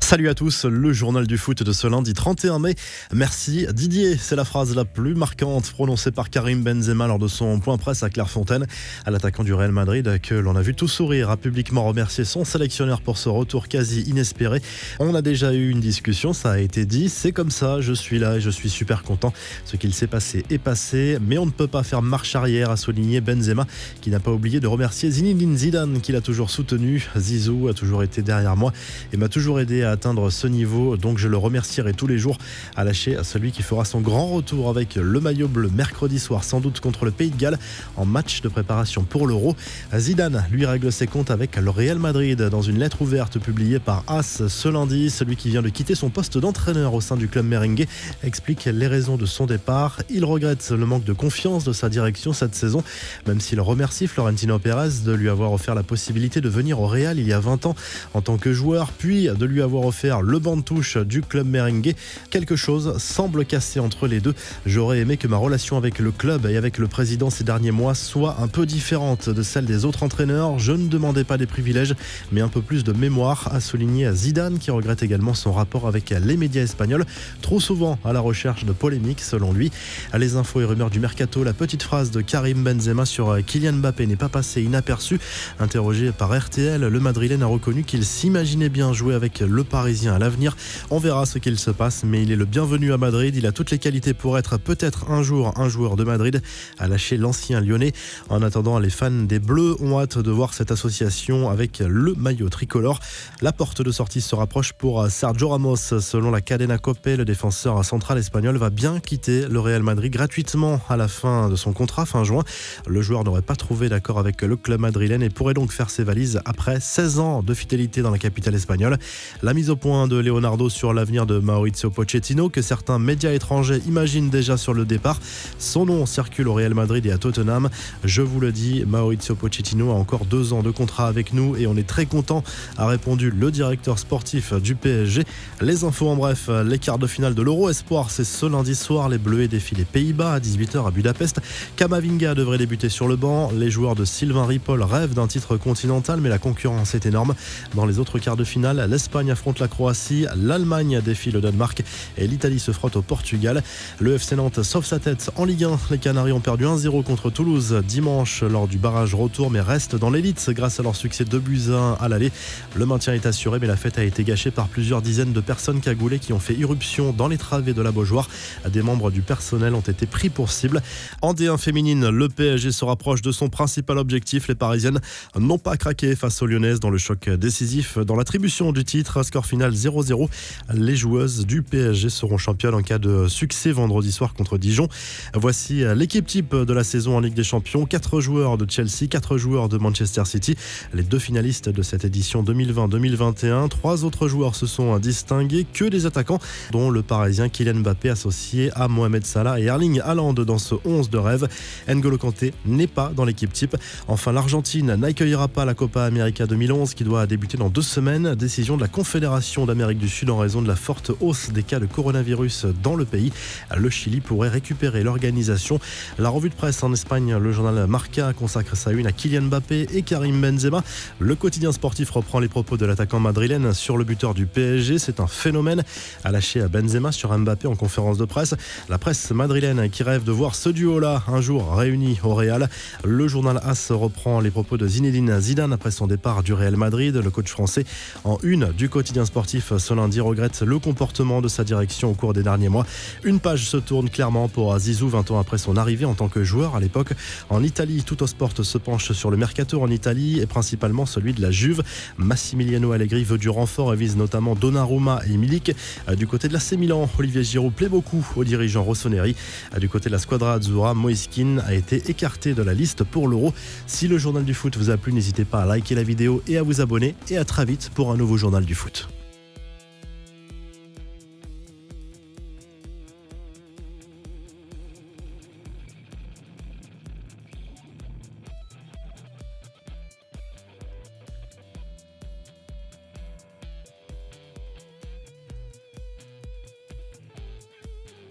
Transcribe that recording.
Salut à tous, le journal du foot de ce lundi 31 mai. Merci Didier, c'est la phrase la plus marquante prononcée par Karim Benzema lors de son point presse à Clairefontaine. À l'attaquant du Real Madrid, que l'on a vu tout sourire, a publiquement remercié son sélectionneur pour ce retour quasi inespéré. On a déjà eu une discussion, ça a été dit, c'est comme ça, je suis là et je suis super content. Ce qu'il s'est passé est passé, mais on ne peut pas faire marche arrière, a souligné Benzema, qui n'a pas oublié de remercier Zinedine Zidane, qui l'a toujours soutenu. Zizou a toujours été derrière moi et m'a toujours aidé à atteindre ce niveau, donc je le remercierai tous les jours, a lâché à celui qui fera son grand retour avec le maillot bleu mercredi soir, sans doute contre le Pays de Galles, en match de préparation pour l'Euro. Zidane lui règle ses comptes avec le Real Madrid dans une lettre ouverte publiée par AS ce lundi. Celui qui vient de quitter son poste d'entraîneur au sein du club merengue explique les raisons de son départ. Il regrette le manque de confiance de sa direction cette saison, même s'il remercie Florentino Pérez de lui avoir offert la possibilité de venir au Real il y a 20 ans en tant que joueur, puis de lui avoir offert le banc de touche du club merengue. Quelque chose semble casser entre les deux. J'aurais aimé que ma relation avec le club et avec le président ces derniers mois soit un peu différente de celle des autres entraîneurs. Je ne demandais pas des privilèges, mais un peu plus de mémoire, a souligné Zidane, qui regrette également son rapport avec les médias espagnols, trop souvent à la recherche de polémiques selon lui. Les infos et rumeurs du mercato, la petite phrase de Karim Benzema sur Kylian Mbappé n'est pas passée inaperçue. Interrogé par RTL, le Madrilène a reconnu qu'il s'imaginait bien jouer avec le Parisien à l'avenir. On verra ce qu'il se passe, mais il est le bienvenu à Madrid. Il a toutes les qualités pour être peut-être un jour un joueur de Madrid, a lâché l'ancien Lyonnais. En attendant, les fans des Bleus ont hâte de voir cette association avec le maillot tricolore. La porte de sortie se rapproche pour Sergio Ramos. Selon la Cadena Cope, le défenseur central espagnol va bien quitter le Real Madrid gratuitement à la fin de son contrat fin juin. Le joueur n'aurait pas trouvé d'accord avec le club madrilène et pourrait donc faire ses valises après 16 ans de fidélité dans la capitale espagnole. La mise au point de Leonardo sur l'avenir de Mauricio Pochettino, que certains médias étrangers imaginent déjà sur le départ. Son nom circule au Real Madrid et à Tottenham. Je vous le dis, Mauricio Pochettino a encore 2 ans de contrat avec nous et on est très content, a répondu le directeur sportif du PSG. Les infos en bref, les quarts de finale de l'Euro Espoir, c'est ce lundi soir. Les Bleus défient les Pays-Bas à 18h à Budapest. Kamavinga devrait débuter sur le banc. Les joueurs de Sylvain Ripoll rêvent d'un titre continental, mais la concurrence est énorme. Dans les autres quarts de finale, l'Espagne affronte la Croatie, l'Allemagne défie le Danemark et l'Italie se frotte au Portugal. Le FC Nantes sauve sa tête en Ligue 1. Les Canaries ont perdu 1-0 contre Toulouse dimanche lors du barrage retour, mais restent dans l'élite grâce à leur succès 2-1 à l'aller. Le maintien est assuré, mais la fête a été gâchée par plusieurs dizaines de personnes cagoulées qui ont fait irruption dans les travées de la Beaujoire. Des membres du personnel ont été pris pour cible. En D1 féminine, le PSG se rapproche de son principal objectif. Les Parisiennes n'ont pas craqué face aux Lyonnaises dans le choc décisif dans l'attribution du titre. Score final 0-0. Les joueuses du PSG seront championnes en cas de succès vendredi soir contre Dijon. Voici l'équipe type de la saison en Ligue des Champions. 4 joueurs de Chelsea, 4 joueurs de Manchester City. Les 2 finalistes de cette édition 2020-2021. 3 autres joueurs se sont distingués, que des attaquants, dont le Parisien Kylian Mbappé associé à Mohamed Salah et Erling Haaland dans ce 11 de rêve. N'Golo Kanté n'est pas dans l'équipe type. Enfin, l'Argentine n'accueillera pas la Copa América 2011 qui doit débuter dans 2 semaines. Décision de la Confédération d'Amérique du Sud en raison de la forte hausse des cas de coronavirus dans le pays. Le Chili pourrait récupérer l'organisation. La revue de presse en Espagne, le journal Marca consacre sa une à Kylian Mbappé et Karim Benzema. Le quotidien sportif reprend les propos de l'attaquant madrilène sur le buteur du PSG. C'est un phénomène, a lâché à Benzema sur Mbappé en conférence de presse. La presse madrilène qui rêve de voir ce duo-là un jour réuni au Real. Le journal AS reprend les propos de Zinedine Zidane après son départ du Real Madrid. Le coach français en une du quotidien sportif ce lundi regrette le comportement de sa direction au cours des derniers mois. Une page se tourne clairement pour Zizou 20 ans après son arrivée en tant que joueur à l'époque. En Italie, Tuttosport se penche sur le mercato en Italie et principalement celui de la Juve. Massimiliano Allegri veut du renfort et vise notamment Donnarumma et Milik. Du côté de l'AC Milan, Olivier Giroud plaît beaucoup au dirigeant Rossoneri. Du côté de la Squadra Azzurra, Moïse Kean a été écarté de la liste pour l'Euro. Si le journal du foot vous a plu, n'hésitez pas à liker la vidéo et à vous abonner. Et à très vite pour un nouveau journal du foot.